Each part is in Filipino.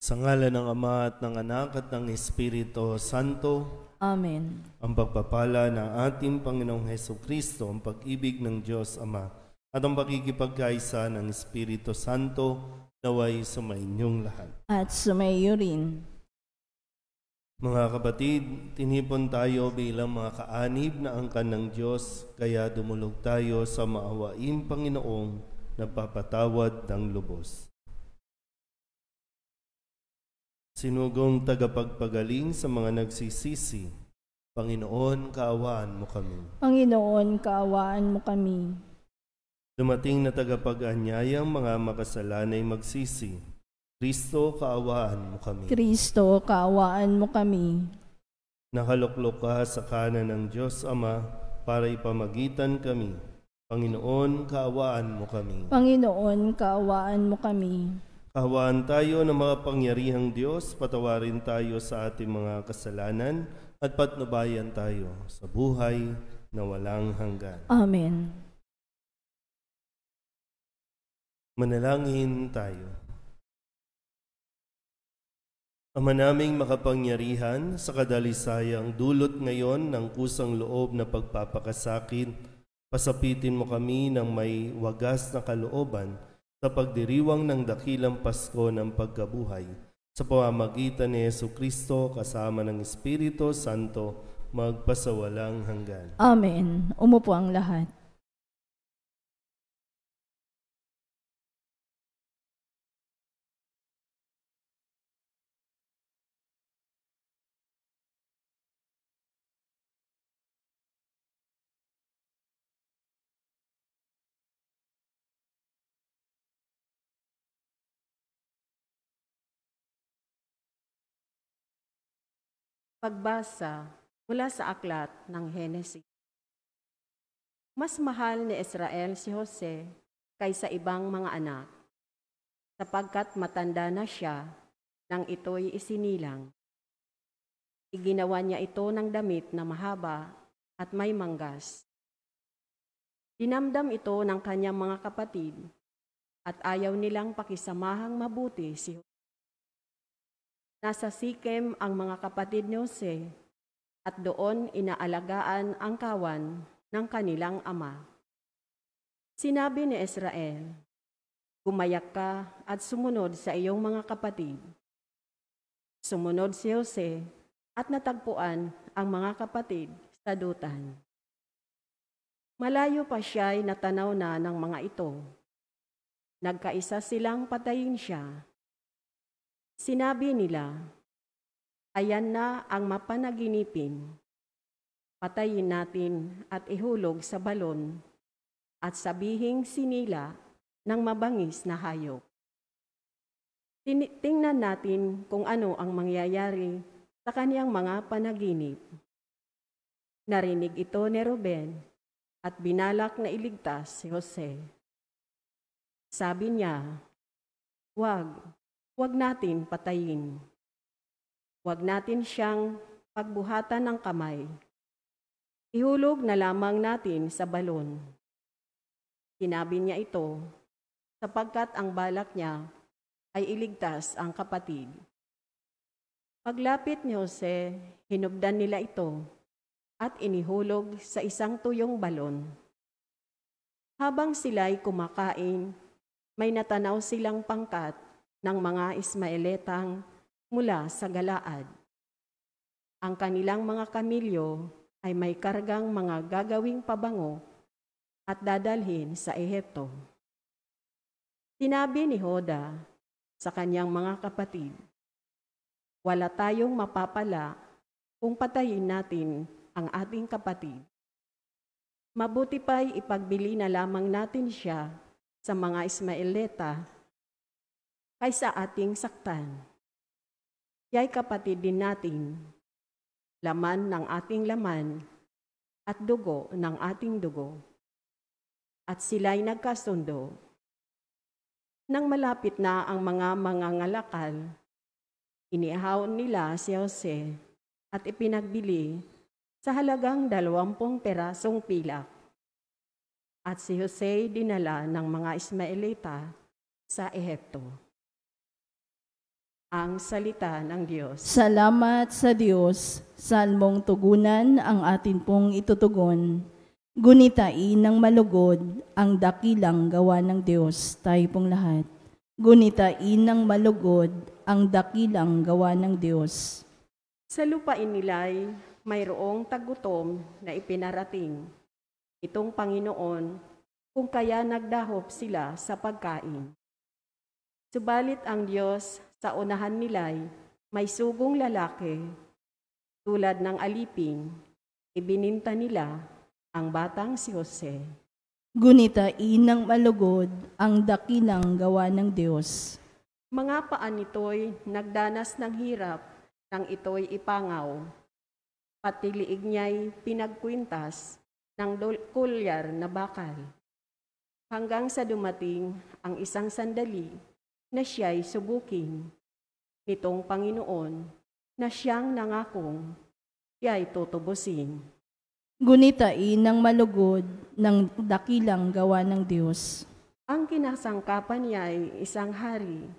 Sa ngalan ng Ama at ng Anak at ng Espiritu Santo. Amen. Ang pagpapala ng ating Panginoong Hesukristo, ang pag-ibig ng Diyos Ama, at ang pakikipagkaisa ng Espiritu Santo naway sumainyong lahat. At sumaiyo rin. Mga kapatid, tinipon tayo bilang mga kaanib na angkan ng Diyos, kaya dumulog tayo sa maawaing Panginoong nagpapatawad ng lubos. Sinugong tagapagpagaling sa mga nagsisisi, Panginoon, kaawaan mo kami. Panginoon, kaawaan mo kami. Dumating na tagapag-anyayang mga makasalanay magsisi, Kristo, kaawaan mo kami. Kristo, kaawaan mo kami. Nakaluklok ka sa kanan ng Diyos Ama para ipamagitan kami. Panginoon, kaawaan mo kami. Panginoon, kaawaan mo kami. Kaawaan tayo ng mga pangyarihang Diyos, patawarin tayo sa ating mga kasalanan at patnubayan tayo sa buhay na walang hanggan. Amen. Manalangin tayo. Ama naming makapangyarihan, sa kadalisayang dulot ngayon ng kusang loob na pagpapakasakit, pasapitin mo kami ng may wagas na kalooban sa pagdiriwang ng dakilang Pasko ng pagkabuhay, sa pamamagitan ni Jesucristo kasama ng Espiritu Santo, magpasawalang hanggan. Amen. Umupo ang lahat. Pagbasa mula sa aklat ng Henesis. Mas mahal ni Israel si Jose kaysa ibang mga anak, sapagkat matanda na siya nang ito'y isinilang. Iginawa niya ito ng damit na mahaba at may manggas. Dinamdam ito ng kanyang mga kapatid at ayaw nilang pakisamahang mabuti si Jose. Nasa Sikem ang mga kapatid ni Jose at doon inaalagaan ang kawan ng kanilang ama. Sinabi ni Israel, "Gumayak ka at sumunod sa iyong mga kapatid." Sumunod si Jose at natagpuan ang mga kapatid sa dutan. Malayo pa siya'y natanaw na ng mga ito. Nagkaisa silang patayin siya. Sinabi nila, "Ayan na ang mapanaginipin. Patayin natin at ihulog sa balon at sabihing sinila ng mabangis na hayop." Tingnan natin kung ano ang mangyayari sa kaniyang mga panaginip. Narinig ito ni Ruben at binalak na iligtas si Jose. Sabi niya, Huwag natin patayin. Huwag natin siyang pagbuhatan ng kamay. Ihulog na lamang natin sa balon." Sinabi niya ito sapagkat ang balak niya ay iligtas ang kapatid. Paglapit ni Jose, hinubdan nila ito at inihulog sa isang tuyong balon. Habang sila'y kumakain, may natanaw silang pangkat ng mga Ismaeletang mula sa Galaad. Ang kanilang mga kamilyo ay may kargang mga gagawing pabango at dadalhin sa Ehipto. Sinabi ni Hoda sa kanyang mga kapatid, "Wala tayong mapapala kung patayin natin ang ating kapatid. Mabuti pa'y ipagbili na lamang natin siya sa mga Ismaeleta kaysa ating saktan. Ya'y kapatid din natin, laman ng ating laman at dugo ng ating dugo." At sila'y nagkasundo. Nang malapit na ang mga mangangalakal, inihaon nila si Jose at ipinagbili sa halagang 20 perasong pilak. At si Jose dinala ng mga Ismaelita sa Ehipto. Ang salita ng Diyos. Salamat sa Diyos, salmong tugunan ang atin pong itutugon. Gunitain ng malugod ang dakilang gawa ng Diyos, tayo pong lahat. Gunitain ng malugod ang dakilang gawa ng Diyos. Sa lupain nila'y mayroong tagutom na ipinarating. Itong Panginoon, kung kaya nagdahop sila sa pagkain. Subalit ang Diyos sa unahan nila'y may sugong lalaki, tulad ng alipin, ibininta nila ang batang si Jose. Gunitain ng malugod ang dakilang gawa ng Diyos. Mga paan nito'y nagdanas ng hirap nang ito'y ipangaw. Pati liig niya'y pinagkwintas ng kulyar na bakal. Hanggang sa dumating ang isang sandali na siya'y subukin nitong Panginoon na siyang nangakong siya'y tutubusin. Gunitain ng malugod ng dakilang gawa ng Diyos. Ang kinasangkapan niya ay isang hari.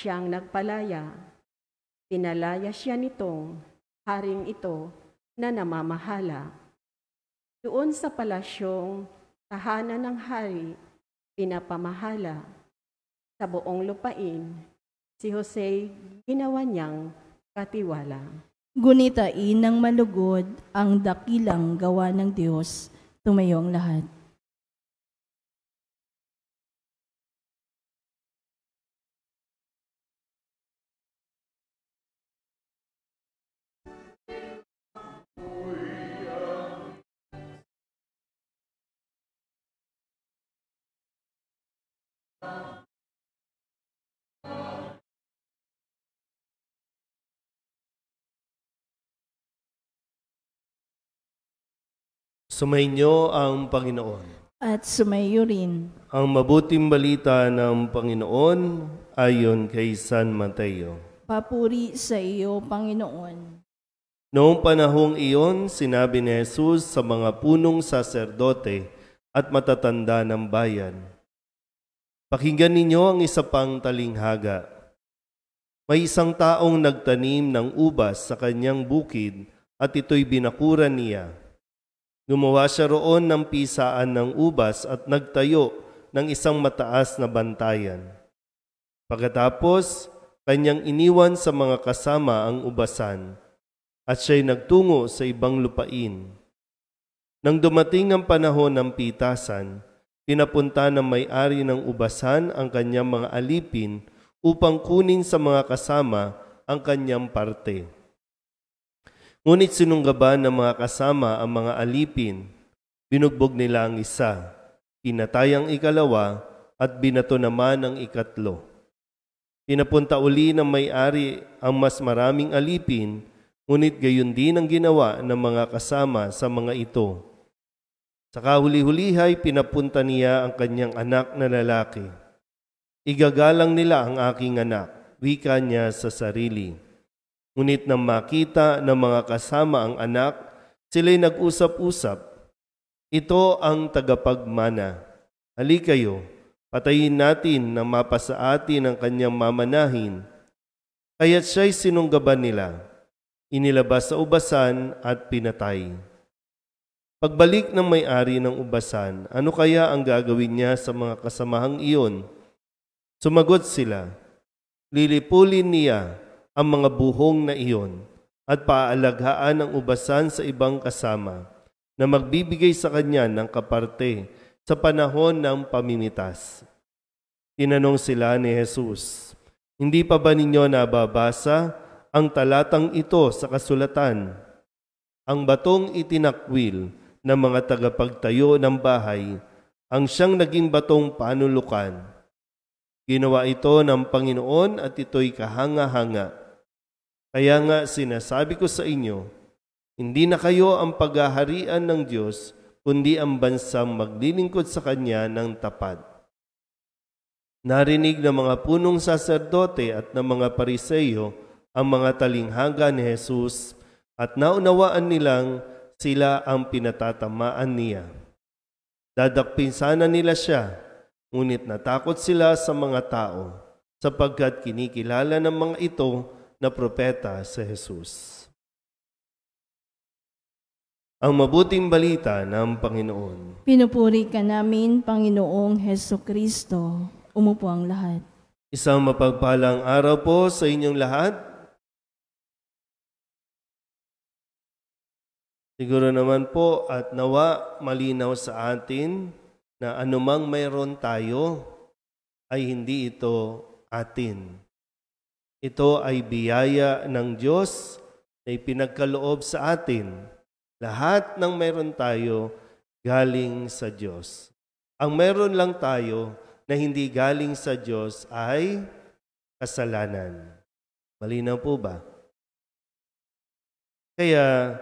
Siyang nagpalaya. Pinalaya siya nitong haring ito na namamahala. Doon sa palasyong tahanan ng hari, pinapamahala. Sa buong lupain, si Jose ginawa niyang katiwala. Gunitain ng malugod ang dakilang gawa ng Diyos. Tumayo ang lahat. Sumainyo ang Panginoon. At sumayo rin. Ang mabuting balita ng Panginoon ayon kay San Mateo. Papuri sa iyo, Panginoon. Noong panahong iyon, sinabi ni Jesus sa mga punong saserdote at matatanda ng bayan, "Pakinggan ninyo ang isa pang talinghaga. May isang taong nagtanim ng ubas sa kanyang bukid at ito'y binakuran niya. Gumawa siya roon ng pisaan ng ubas at nagtayo ng isang mataas na bantayan. Pagkatapos, kanyang iniwan sa mga kasama ang ubasan at siya'y nagtungo sa ibang lupain. Nang dumating ang panahon ng pitasan, pinapunta ng may-ari ng ubasan ang kanyang mga alipin upang kunin sa mga kasama ang kanyang parte. Ngunit sinunggaban ng mga kasama ang mga alipin. Binugbog nila ang isa, pinatay ang ikalawa, at binato naman ang ikatlo. Pinapunta uli ng may-ari ang mas maraming alipin, ngunit gayon din ang ginawa ng mga kasama sa mga ito. Sa kahuli-hulihay, pinapunta niya ang kanyang anak na lalaki. Igagalang nila ang aking anak, wika niya sa sarili. Ngunit nang makita ng mga kasama ang anak, sila'y nag-usap-usap. Ito ang tagapagmana. Halikayo, patayin natin na mapasa atin ang kanyang mamanahin. Kaya't siya'y sinunggaban nila. Inilabas sa ubasan at pinatay. Pagbalik ng may-ari ng ubasan, ano kaya ang gagawin niya sa mga kasamahang iyon? Sumagot sila, lilipulin niya ang mga buhong na iyon at paaalaghaan ang ubasan sa ibang kasama na magbibigay sa kanya ng kaparte sa panahon ng pamimitas. Tinanong sila ni Jesus, "Hindi pa ba ninyo nababasa ang talatang ito sa kasulatan? Ang batong itinakwil ng mga tagapagtayo ng bahay ang siyang naging batong panulukan. Ginawa ito ng Panginoon at ito'y kahanga-hanga. Kaya nga sinasabi ko sa inyo, hindi na kayo ang paghaharian ng Diyos, kundi ang bansang maglilingkod sa Kanya ng tapat." Narinig ng mga punong saserdote at ng mga Pariseyo ang mga talinghaga ni Jesus at naunawaan nilang sila ang pinatatamaan niya. Dadakpin sana nila siya, ngunit natakot sila sa mga tao sapagkat kinikilala ng mga ito na propeta si Jesus. Ang mabuting balita ng Panginoon. Pinupuri ka namin, Panginoong Hesukristo. Umupo ang lahat. Isang mapagpalang araw po sa inyong lahat. Siguro naman po at nawa malinaw sa atin na anumang mayroon tayo ay hindi ito atin. Ito ay biyaya ng Diyos na ipinagkaloob sa atin. Lahat ng mayroon tayo galing sa Diyos. Ang mayroon lang tayo na hindi galing sa Diyos ay kasalanan. Malinaw po ba? Kaya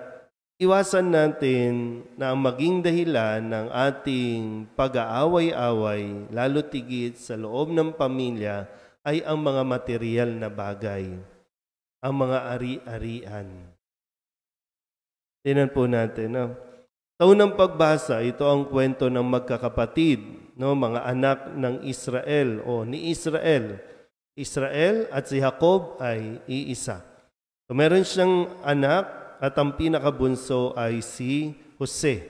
iwasan natin na ang maging dahilan ng ating pag-aaway-away, lalo tigit sa loob ng pamilya, ay ang mga material na bagay, ang mga ari-arian. Tingnan po natin. Sa unang pagbasa, ito ang kwento ng magkakapatid, mga anak ng Israel o ni Israel. Israel at si Jacob ay iisa. So, meron siyang anak at ang pinakabunso ay si Jose.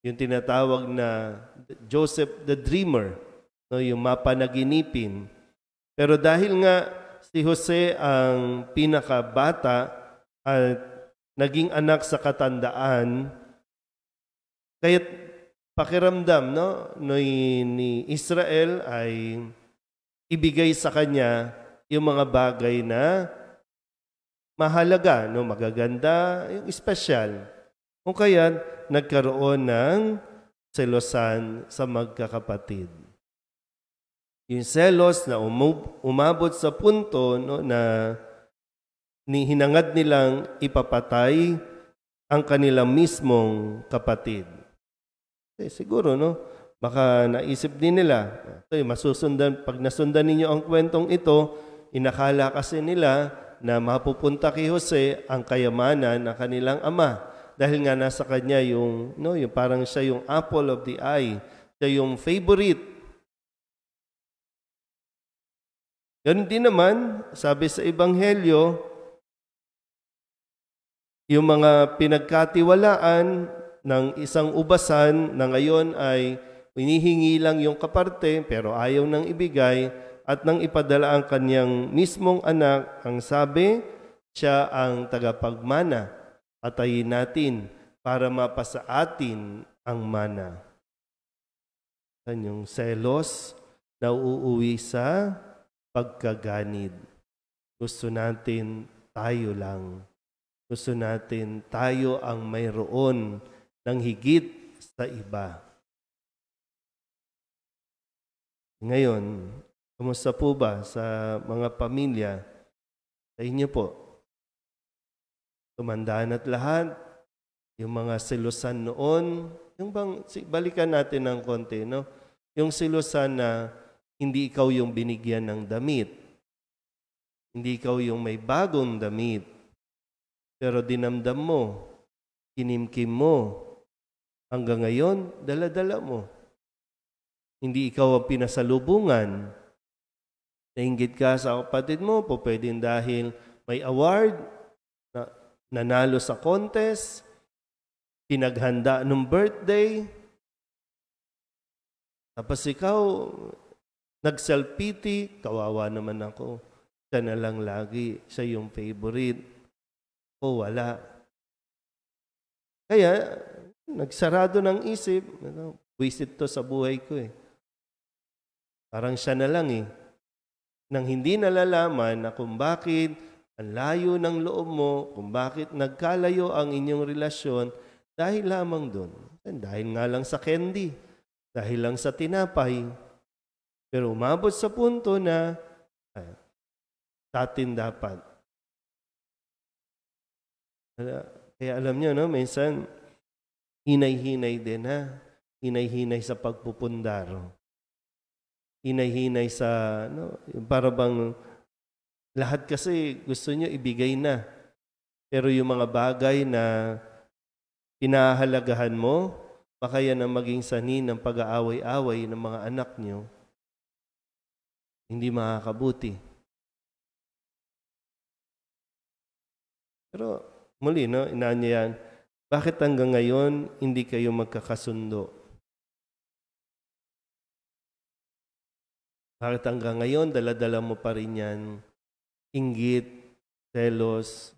Yung tinatawag na Joseph the Dreamer, yung mapanaginipin. Pero dahil nga si Jose ang pinakabata at naging anak sa katandaan, kaya't pakiramdam ni Israel ay ibigay sa kanya yung mga bagay na mahalaga, magaganda, yung espesyal. Kung kaya nagkaroon ng selosan sa magkakapatid. Yung selos na umabot sa punto na hinangad nilang ipapatay ang kanilang mismong kapatid. Siguro, baka naisip din nila, pag nasundan ninyo ang kwentong ito, inakala kasi nila na mapupunta kay Jose ang kayamanan ng kanilang ama. Dahil nga nasa kanya yung parang siya yung apple of the eye, siya yung favorite. Ganun din naman, sabi sa Ebanghelyo, yung mga pinagkatiwalaan ng isang ubasan na ngayon ay hinihingi lang yung kaparte pero ayaw nang ibigay at nang ipadala ang kanyang mismong anak, ang sabi, siya ang tagapagmana. Patayin natin para mapasa atin ang mana. Yung selos na uuwi sa pagkaganid. Gusto natin tayo lang. Gusto natin tayo ang mayroon ng higit sa iba. Ngayon, kumusta po ba sa mga pamilya? Sa inyo po? Tumandaan at lahat, yung mga selosan noon, balikan natin ng konti, yung selosan na hindi ikaw yung binigyan ng damit. Hindi ikaw yung may bagong damit. Pero dinamdam mo, kinimkim mo, hanggang ngayon, dala-dala mo. Hindi ikaw ang pinasalubungan. Nainggit ka sa kapatid mo, pwedeng dahil may award, nanalo sa contest, pinaghanda ng birthday, tapos ikaw, nag-self-pity, kawawa naman ako. Siya na lang lagi, siya yung favorite. O wala. Kaya, nagsarado ng isip, wasted to sa buhay ko . Parang siya na lang Nang hindi nalalaman na kung bakit ang layo ng loob mo, kung bakit nagkalayo ang inyong relasyon, dahil lamang doon. Dahil nga lang sa candy, dahil lang sa tinapay. Pero umabot sa punto na sa atin dapat. Kaya alam nyo, minsan, hinay-hinay din hinay-hinay sa pagpupundar. Hinay-hinay sa, para bang lahat kasi gusto nyo ibigay na. Pero yung mga bagay na pinahalagahan mo, baka yan ang maging sanhi ng pag-aaway-away ng mga anak nyo. hindi makakabuti. Pero muli, no, inaan niya yan, bakit hanggang ngayon hindi kayo magkakasundo? Bakit hanggang ngayon dala-dala mo pa rin yan? Inggit, selos,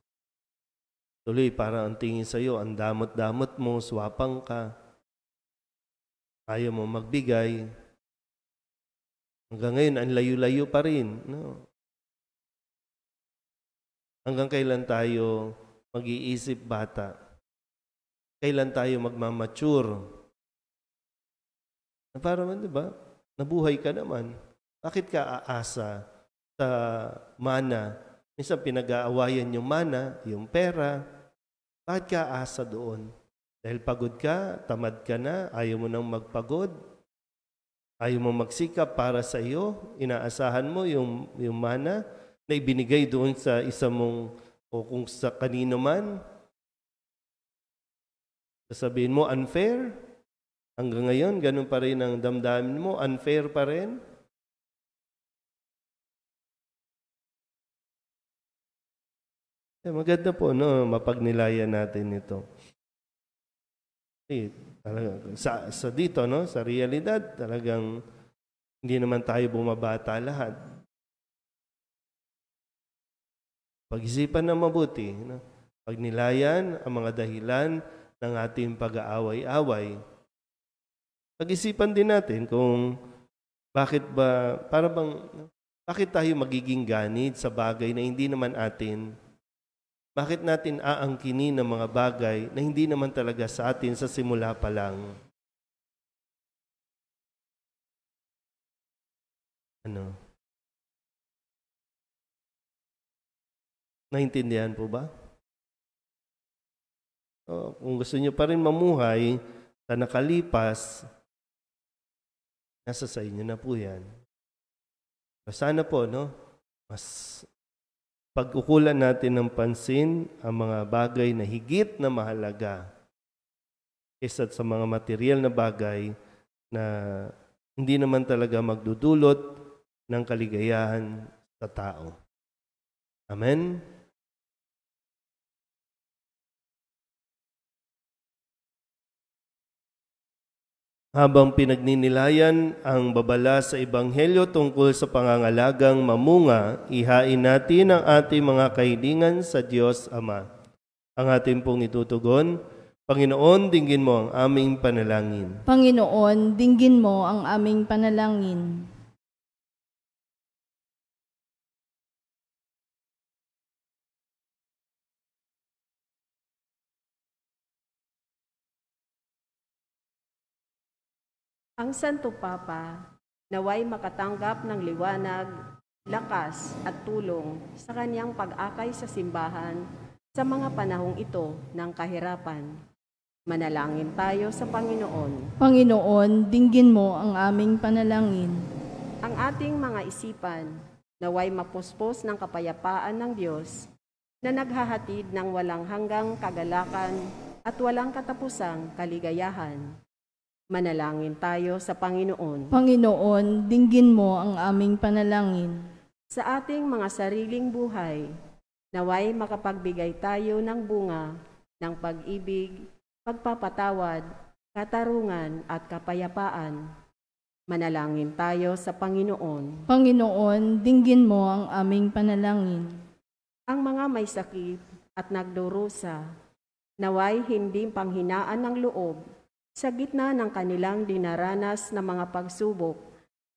tuloy parang ang tingin sa'yo, ang damot-damot mo, swapang ka, ayaw mo magbigay. Hanggang ngayon, ang layo-layo pa rin. No? Hanggang kailan tayo mag-iisip bata? Kailan tayo magmamature? Parang, di ba? Nabuhay ka naman. Bakit ka aasa sa mana? Minsan pinag-aawayan yung mana, yung pera. Bakit ka aasa doon? Dahil pagod ka, tamad ka na, ayaw mo nang magpagod, ayaw mo magsikap para sa iyo, inaasahan mo yung mana na ibinigay doon sa isa mong o kung sa kanino man. Sasabihin mo, unfair? Hanggang ngayon, ganun pa rin ang damdamin mo, unfair pa rin? Maganda po, no, mapagnilayan natin ito. Sa dito, no, sa realidad, talagang hindi naman tayo bumabata lahat. Pag-isipan na mabuti, no? Pagnilayan ang mga dahilan ng ating pag-aaway-away. Pag-isipan din natin kung bakit tayo magiging ganid sa bagay na hindi naman atin. Bakit natin aangkinin ng mga bagay na hindi naman talaga sa atin sa simula pa lang? Ano? Naintindihan po ba? Kung gusto niyo pa rin mamuhay sa nakalipas, nasa sa inyo na po yan. Sana po, no? Mas pag-ukulan natin ng pansin ang mga bagay na higit na mahalaga kaysa sa mga material na bagay na hindi naman talaga magdudulot ng kaligayahan sa tao. Amen? Habang pinagninilayan ang babala sa Ebanghelyo tungkol sa pangangalagang mamunga, ihain natin ang ating mga kahilingan sa Diyos Ama. Ang ating pong itutugon, Panginoon, dinggin mo ang aming panalangin. Panginoon, dinggin mo ang aming panalangin. Ang Santo Papa, naway makatanggap ng liwanag, lakas at tulong sa kanyang pag-akay sa simbahan sa mga panahong ito ng kahirapan. Manalangin tayo sa Panginoon. Panginoon, dinggin mo ang aming panalangin. Ang ating mga isipan, naway mapuspos ng kapayapaan ng Diyos na naghahatid ng walang hanggang kagalakan at walang katapusang kaligayahan. Manalangin tayo sa Panginoon. Panginoon, dinggin mo ang aming panalangin. Sa ating mga sariling buhay, naway makapagbigay tayo ng bunga ng pag-ibig, pagpapatawad, katarungan at kapayapaan. Manalangin tayo sa Panginoon. Panginoon, dinggin mo ang aming panalangin. Ang mga may sakit at nagdurusa, naway hindi panghinaan ng loob sa gitna ng kanilang dinaranas na mga pagsubok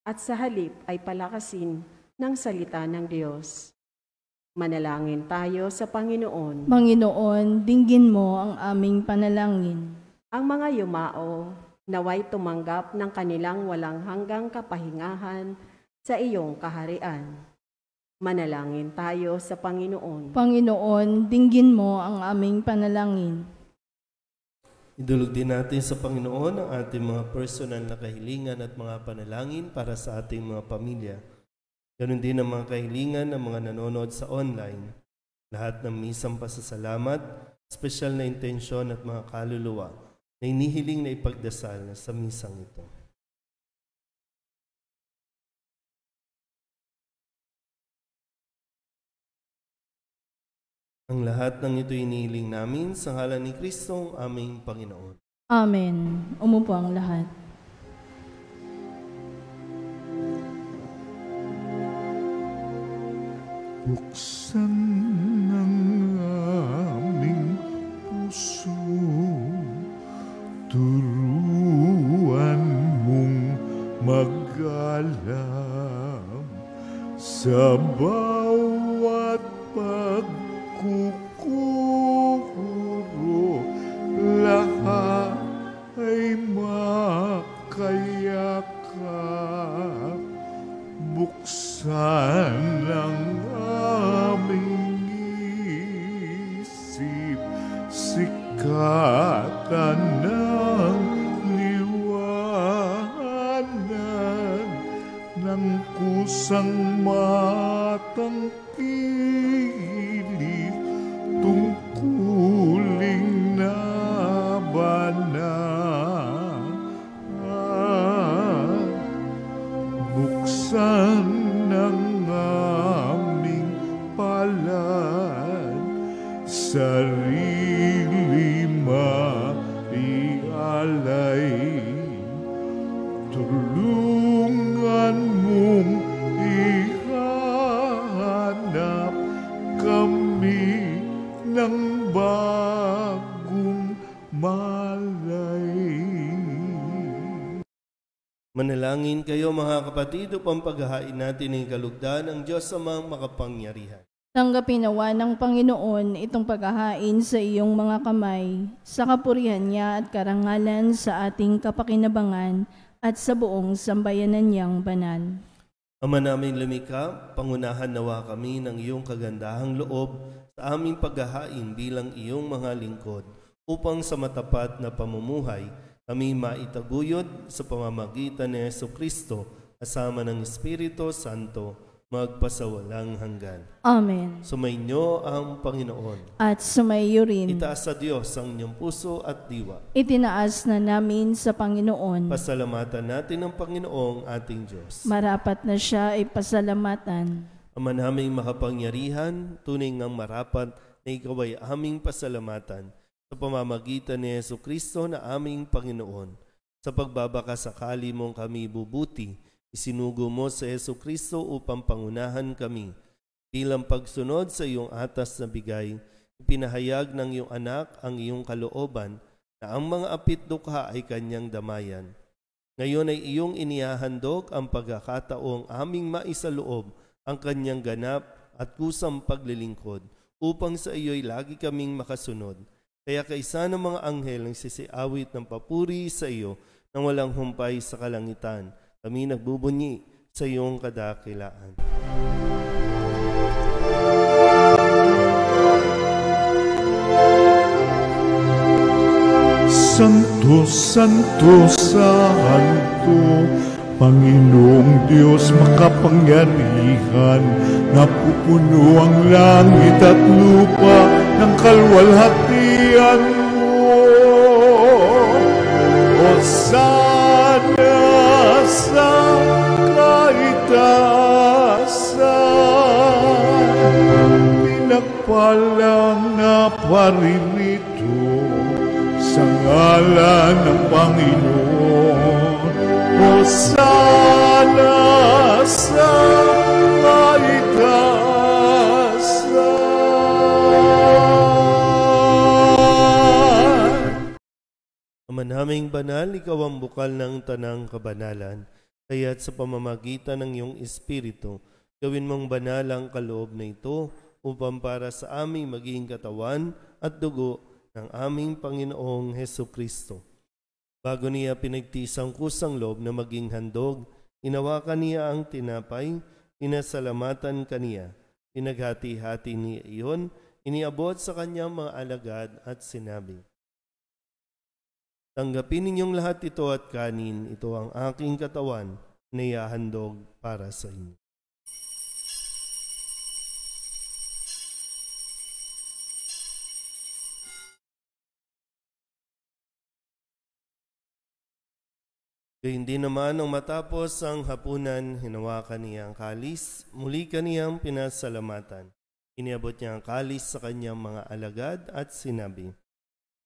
at sa halip ay palakasin ng salita ng Diyos. Manalangin tayo sa Panginoon. Panginoon, dinggin mo ang aming panalangin. Ang mga yumao, naway tumanggap ng kanilang walang hanggang kapahingahan sa iyong kaharian. Manalangin tayo sa Panginoon. Panginoon, dinggin mo ang aming panalangin. Idulog din natin sa Panginoon ang ating mga personal na kahilingan at mga panalangin para sa ating mga pamilya. Ganon din ang mga kahilingan ng mga nanonood sa online. Lahat ng misang pasasalamat, espesyal na intensyon at mga kaluluwa na inihiling na ipagdasal sa misang ito. Ang lahat ng ito inihiling namin sa ngalan ni Kristong aming Panginoon. Amen. Umupo ang lahat. Buksan ng aming puso, turuan mong mag-alam sa bawat pagkukuro, lahat ay makayakap. Buksan ang aming isip, sikatan ng liwanag ng kusang matang pilit, tungkuling nabanal. Buksan ng aming palad, sarili maialay. Tulungan mong ihanap kami ng bagong malay. Manalangin kayo mga kapatid upang paghahain natin ng kalugdan ang Diyos Amang makapangyarihan. Tanggapin nawa ng Panginoon itong paghahain sa iyong mga kamay, sa kapurihan niya at karangalan sa ating kapakinabangan at sa buong sambayanan niyang banal. Ama naming lumikha, pangunahan nawa kami ng iyong kagandahang loob sa aming paghahain bilang iyong mga lingkod, upang sa matapat na pamumuhay kami maitaguyod sa pamamagitan ni Jesucristo kasama ng Espiritu Santo magpasawalang hanggan. Amen. Sumainyo ang Panginoon. At sumayo rin. Itaas sa Diyos ang inyong puso at diwa. Itinaas na namin sa Panginoon. Pasalamatan natin ang Panginoong ating Diyos. Marapat na siya ay pasalamatan. Ama naming makapangyarihan, tunay ngang marapat na ikaw ay aming pasalamatan sa pamamagitan ni Jesucristo na aming Panginoon. Sa pagbabakasakali mong kami bubuti, isinugo mo sa Jesucristo upang pangunahan kami. Bilang pagsunod sa iyong atas na bigay, ipinahayag ng iyong anak ang iyong kalooban na ang mga apit-dukha ay kanyang damayan. Ngayon ay iyong inihahandog ang pagkakataong aming maisaloob ang kanyang ganap at kusang paglilingkod upang sa iyo'y lagi kaming makasunod. Kaya kaisa ng mga anghel ang sisiawit ng papuri sa iyo nang walang humpay sa kalangitan. Kami nagbubunyi sa iyong kadakilaan. Santo, Santo, Santo, Panginoong Diyos makapangyarihan, napupuno ang langit at lupa ng kalwalhatian mo. Hosana sa kaitaasan, pinagpalang na paririto sa ngalan ng Panginoon. Hosana sa kaitaasan. Ama naming banal, ikaw ang bukal ng tanang kabanalan. Kaya't sa pamamagitan ng iyong Espiritu, gawin mong banal ang kaloob na ito upang para sa aming maging katawan at dugo ng aming Panginoong Hesukristo. Bago niya pinagtiis ang kusang loob na maging handog, inawakan niya ang tinapay, pinasalamatan kaniya, pinaghati-hati niya iyon, iniabot sa kanyang mga alagad at sinabi, "Tanggapin ninyong lahat ito at kanin, ito ang aking katawan na ihahandog para sa inyo." Gayun din naman nang matapos ang hapunan, hinawakan niya ang kalis, muli kaniyang pinasalamatan. Iniabot niya ang kalis sa kanyang mga alagad at sinabi,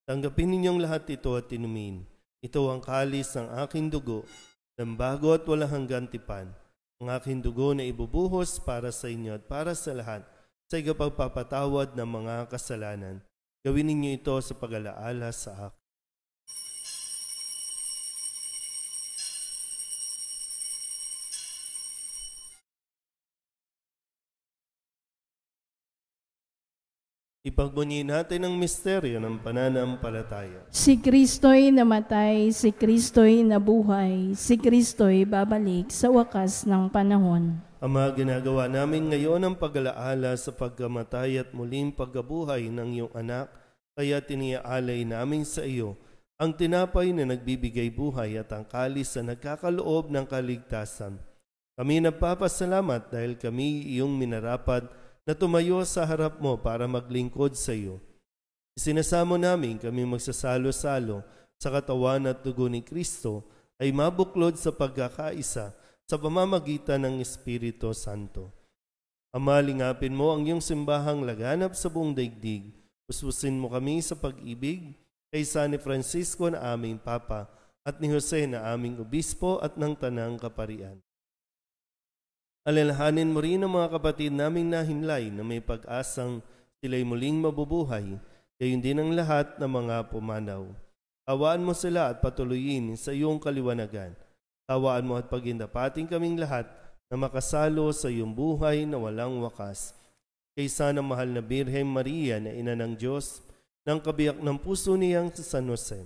"Tanggapin ninyong lahat ito at inumin. Ito ang kalis ng aking dugo, ng bago at walang hanggang tipan. Ang aking dugo na ibubuhos para sa inyo at para sa lahat sa ikapagpapatawad ng mga kasalanan. Gawin ninyo ito sa pag-alaala sa akin." Ipagbunyi natin ang misteryo ng pananampalataya. Si Kristo'y namatay, si Kristo'y nabuhay, si Kristo'y babalik sa wakas ng panahon. Ama, ginagawa namin ngayon ang pag-alaala sa pagkamatay at muling pagkabuhay ng iyong anak, kaya tiniaalay namin sa iyo ang tinapay na nagbibigay buhay at ang kalis na nagkakaloob ng kaligtasan. Kami nagpapasalamat dahil kami iyong minarapat na tumayo sa harap mo para maglingkod sa iyo. Isinasamo namin kami magsasalo-salo sa katawan at dugo ni Kristo ay mabuklod sa pagkakaisa sa pamamagitan ng Espiritu Santo. Ama, lingapin mo ang iyong simbahang laganap sa buong daigdig. Puspusin mo kami sa pag-ibig kay San Francisco na aming Papa at ni Jose na aming Obispo at ng Tanang Kaparian. Alalahanin mo rin ang mga kapatid naming nahinlay na may pag-asang sila'y muling mabubuhay, gayon din ang lahat ng mga pumanaw. Tawaan mo sila at patuloyin sa iyong kaliwanagan. Tawaan mo at pagindapating kaming lahat na makasalo sa iyong buhay na walang wakas. Kaysa ng mahal na Birhen Maria na ina ng Diyos, ng kabiyak ng puso niyang si San Jose.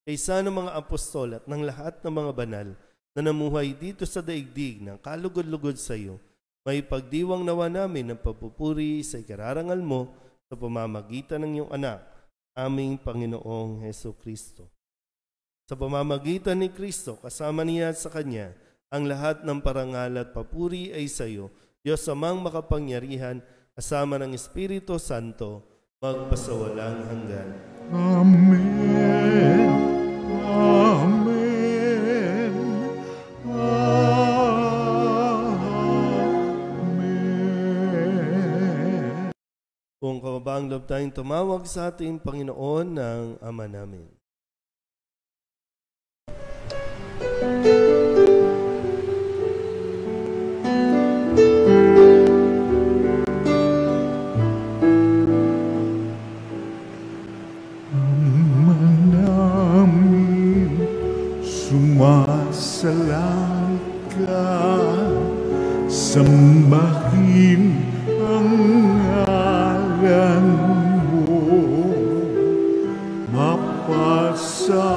Kaysa ng mga apostol at ng lahat ng mga banal na namuhay dito sa daigdig ng kalugod-lugod sa iyo, may pagdiwang nawa namin ng papupuri sa ikararangal mo sa pamamagitan ng iyong anak, aming Panginoong Heso Kristo. Sa pamamagitan ni Kristo, kasama niya at sa Kanya, ang lahat ng parangal at papuri ay sa iyo, Diyos Amang makapangyarihan, kasama ng Espiritu Santo, magpasawalang hanggan. Amen. Amen. Kung kababang loob tayong tumawag sa ating Panginoon ng Ama namin. Ama namin, sumasalangit ka, sambahin ang ngalan mo, mapasa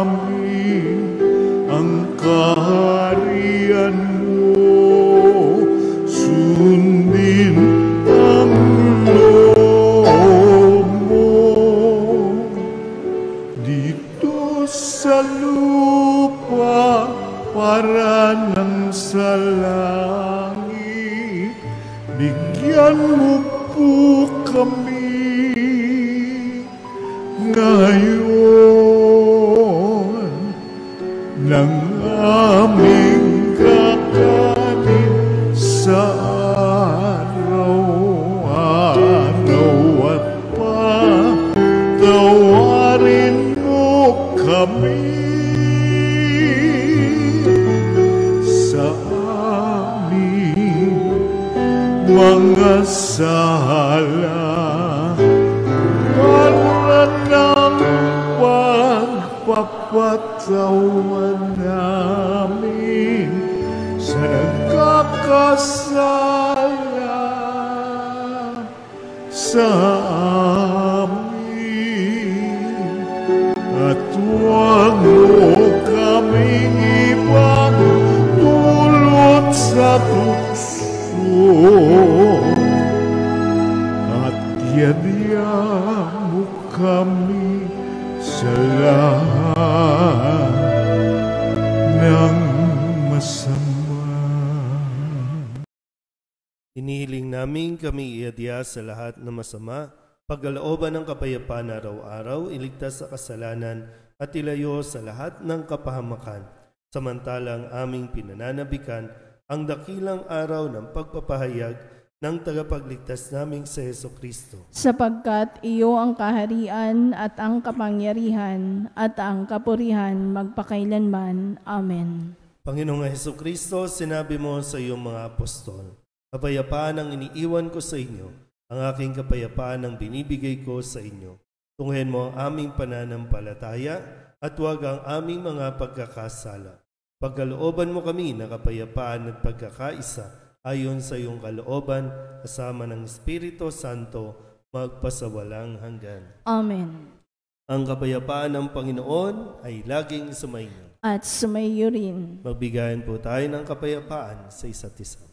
amin ang kaharian mo, sundin ang loob mo, dito sa lupa para ng sa langit. Bigyan mo po kami ngayon ng aming kakanin sa araw-araw at patawarin mo kami sa aming mga sala, para ng pagpapatawan namin sa nagkakasala sa amin, at huwag mo kaming ipagdulot sa tukso, at yadya mo kami sa lahat ng masama. Inihiling namin kami iadya sa lahat ng masama, pagkalooban ng kapayapaan araw-araw, iligtas sa kasalanan at ilayo sa lahat ng kapahamakan. Samantalang aming pinananabikan ang dakilang araw ng pagpapahayag ng tagapagligtas naming sa Heso Kristo. Sapagkat iyo ang kaharian at ang kapangyarihan at ang kapurihan magpakailanman. Amen. Panginoong Heso Kristo, sinabi mo sa iyong mga apostol, kapayapaan ang iniiwan ko sa inyo, ang aking kapayapaan ang binibigay ko sa inyo. Tunghayan mo ang aming pananampalataya at huwag ang aming mga pagkakasala. Pagkalooban mo kami na kapayapaan at pagkakaisa ayon sa iyong kalooban, kasama ng Espiritu Santo, magpasawalang hanggan. Amen. Ang kapayapaan ng Panginoon ay laging sumainyo. At sumayo rin. Magbigayan po tayo ng kapayapaan sa isa't isa.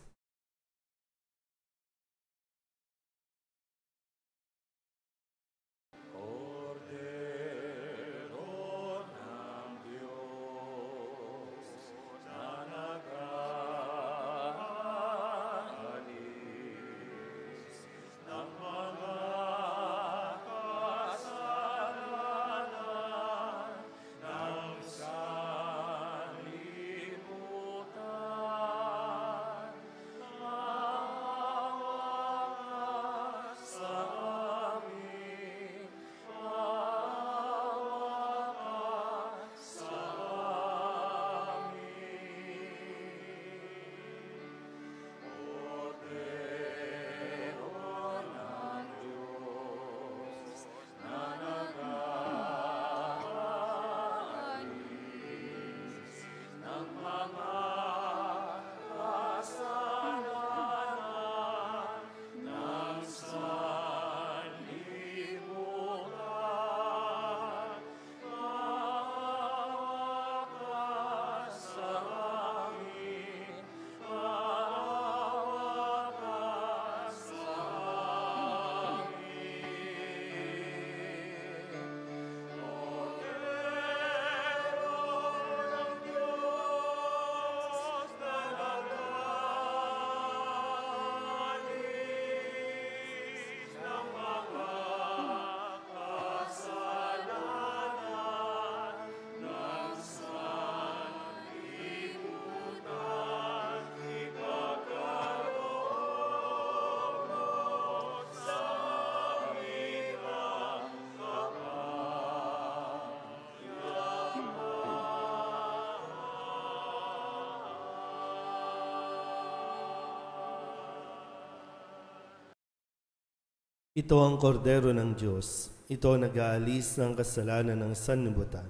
Ito ang kordero ng Diyos. Ito nag-aalis ng kasalanan ng sanlibutan.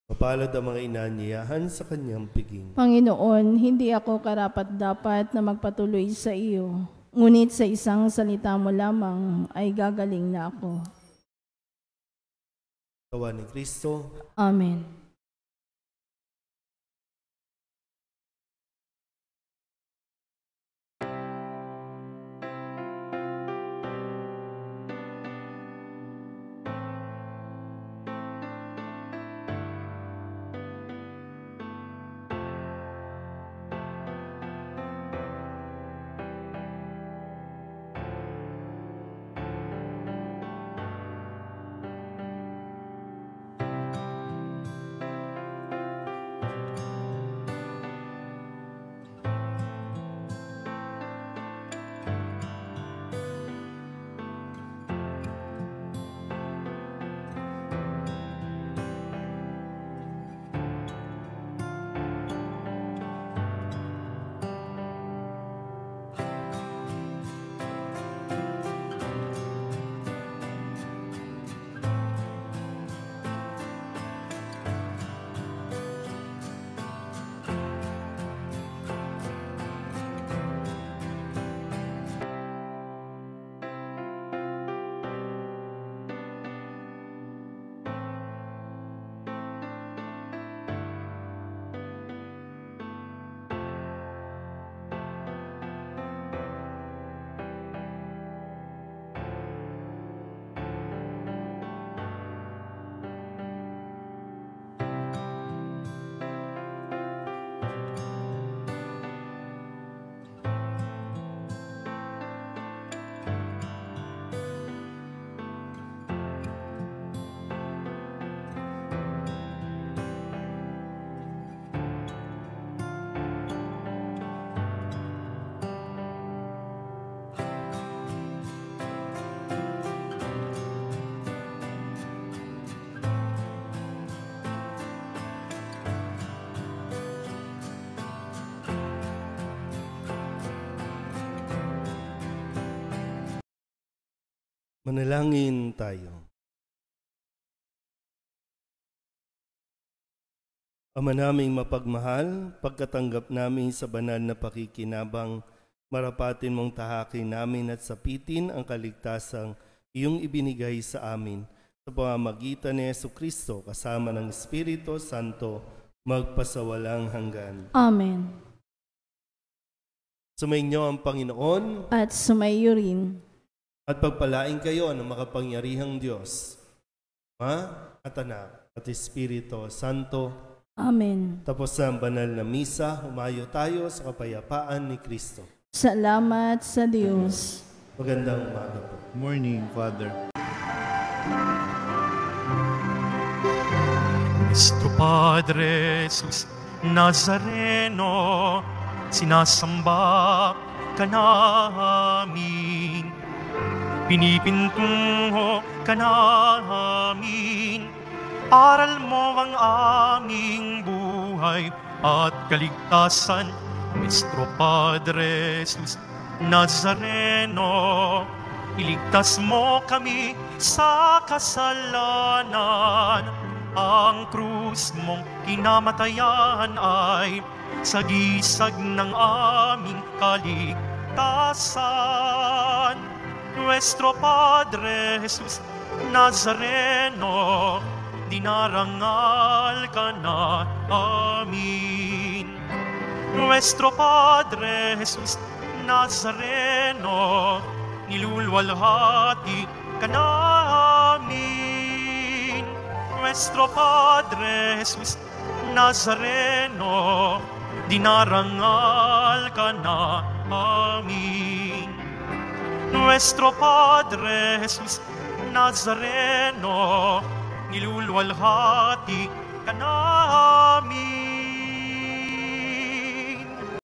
Mapalad ang mga inanyayahan sa kanyang piging. Panginoon, hindi ako karapat-dapat na magpatuloy sa iyo. Ngunit sa isang salita mo lamang ay gagaling na ako. Tawa ni Kristo. Amen. Manalangin tayo. Ama naming mapagmahal, pagkatanggap namin sa banal na pakikinabang, marapatin mong tahakin namin at sapitin ang kaligtasang iyong ibinigay sa amin. Sa pamamagitan ni Jesucristo, kasama ng Espiritu Santo, magpasawalang hanggan. Amen. Sumainyo ang Panginoon At sumayo rin. at pagpalain kayo ng makapangyarihang Diyos, Ama at Anak at Espiritu Santo. Amen. Tapos sa banal na misa, humayo tayo sa kapayapaan ni Kristo. Salamat sa Diyos. Magandang umaga po. Morning, Father. Nuestro Padre Jesus Nazareno, sinasamba ka namin, pinipintungo ka namin, aral mo ang aming buhay at kaligtasan. Nuestro Padre Jesus Nazareno, iligtas mo kami sa kasalanan. Ang krus mong kinamatayan ay sagisag ng aming kaligtasan. Nuestro Padre Jesus Nazareno, dinarangal ka na amin. Nuestro Padre Jesus Nazareno, nilulwalhati ka namin. Nuestro Padre Jesus Nazareno, dinarangal ka na amin. Nuestro Padre Jesus Nazareno, nilulwalhati ka namin.